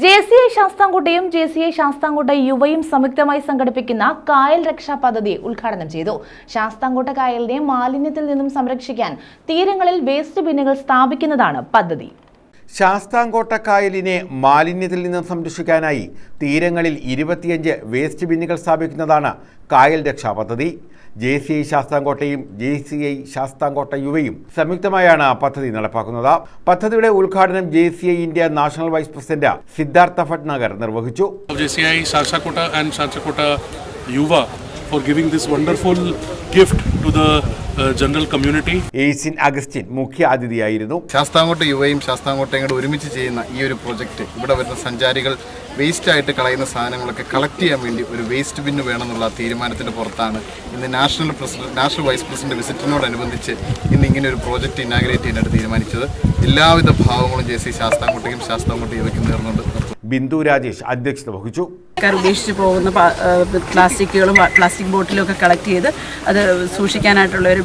JCI ശാസ്താംകോട്ടയും JCI Sasthamkotta യുവയും സംയുക്തമായി സംഘടിപ്പിക്കുന്ന കായൽ രക്ഷാ പദ്ധതി ഉദ്ഘാടനം ചെയ്തു. ശാസ്താംകോട്ട കായലിനെ മാലിന്യത്തിൽ നിന്നും സംരക്ഷിക്കാൻ തീരങ്ങളിൽ വേസ്റ്റ് ബിന്നുകൾ സ്ഥാപിക്കുന്നതാണ് പദ്ധതി. ശാസ്താംകോട്ട കായലിനെ മാലിന്യത്തിൽ നിന്നും സംരക്ഷിക്കാനായി തീരങ്ങളിൽ 25 വേസ്റ്റ് ബിന്നുകൾ സ്ഥാപിക്കുന്നതാണ് കായൽ രക്ഷാ പദ്ധതി. JCI ശാസ്താംകോട്ടയും JCI ശാസ്താംകോട്ട യുവയും സംയുക്തമായാണ് പദ്ധതി നടപ്പാക്കുന്നത്. പദ്ധതിയുടെ ഉദ്ഘാടനം JCI India national vice president Siddhartha Bhatnagar നിർവഹിച്ചു. JCI Shastakota and Shastakota Yuva for giving this wonderful gift to the general community. എയ്സിൻ അഗസ്റ്റിൻ മുഖ്യ അതിഥിയായിരുന്നു. ശാസ്താംകോട്ട യുവയും ശാസ്താംകോട്ടയും കൂടെ ഒരുമിച്ച് ചെയ്യുന്ന ഈ ഒരു പ്രോജക്റ്റ് ഇവിടെ വരുന്ന സഞ്ചാരികൾ വേസ്റ്റ് ആയിട്ട് കളയുന്ന സാധനങ്ങളൊക്കെ കളക്ട് ചെയ്യാൻ വേണ്ടി ഒരു വേസ്റ്റ് ബിന്ന് വേണമെന്നുള്ള തീരുമാനത്തിൻ്റെ പുറത്താണ് ഇന്ന് നാഷണൽ വൈസ് പ്രസിഡന്റ് വിസിറ്റിനോടനുബന്ധിച്ച് ഇന്ന് ഇങ്ങനെ ഒരു പ്രോജക്റ്റ് ഇനാഗ്രേറ്റ് ചെയ്യാനായിട്ട് തീരുമാനിച്ചത്. എല്ലാവിധ ഭാവങ്ങളും JCI ശാസ്താംകോട്ടയും ശാസ്താംകോട്ട യുവയ്ക്കും നേർന്നുകൊണ്ട് ബിന്ദു രാജേഷ് അധ്യക്ഷത വഹിച്ചു. ഉപേക്ഷിച്ച് പോകുന്ന പ്ലാസ്റ്റിക്കുകളും പ്ലാസ്റ്റിക് ബോട്ടിലും ഒക്കെ കളക്ട് ചെയ്ത് അത് സൂക്ഷിക്കാനായിട്ടുള്ള ഒരു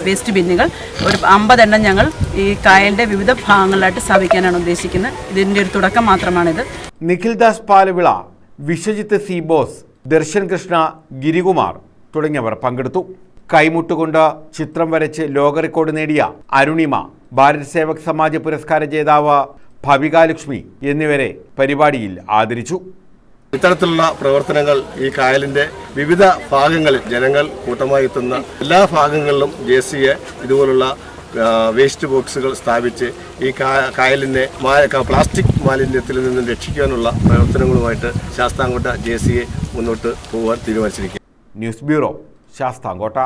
വേസ്റ്റ് ബിന്നുകൾ ഒരു 50 എണ്ണം ഞങ്ങൾ ഈ കായലിൻ്റെ വിവിധ ഭാഗങ്ങളിലായിട്ട് സ്ഥാപിക്കാനാണ് ഉദ്ദേശിക്കുന്നത്. ഇതിൻ്റെ ഒരു തുടക്കം മാത്രമാണിത്. നിഖിൽദാസ് പാലവിള, വിശ്വജിത്ത് സി ബോസ്, ദർശൻ കൃഷ്ണ, ഗിരികുമാർ തുടങ്ങിയവർ പങ്കെടുത്തു. കൈമുട്ടുകൊണ്ട് ചിത്രം വരച്ച് ലോക റെക്കോർഡ് നേടിയ അരുണിമ, ഭാരത് സേവക് സമാജ് പുരസ്കാര ജേതാവ് ഭവികാലക്ഷ്മി എന്നിവരെ പരിപാടിയിൽ ആദരിച്ചു. ഇത്തരത്തിലുള്ള പ്രവർത്തനങ്ങൾ ഈ കായലിൻ്റെ വിവിധ ഭാഗങ്ങളിൽ ജനങ്ങൾ കൂട്ടമായി എത്തുന്ന എല്ലാ ഭാഗങ്ങളിലും JCI ഇതുപോലുള്ള വേസ്റ്റ് ബോക്സുകൾ സ്ഥാപിച്ച് ഈ കായലിനെ പ്ലാസ്റ്റിക് മാലിന്യത്തിൽ നിന്നും രക്ഷിക്കാനുള്ള പ്രവർത്തനങ്ങളുമായിട്ട് ശാസ്താംകോട്ട JCI മുന്നോട്ട് പോകാൻ തീരുമാനിച്ചിരിക്കുന്നു. News bureau, Sasthamkotta.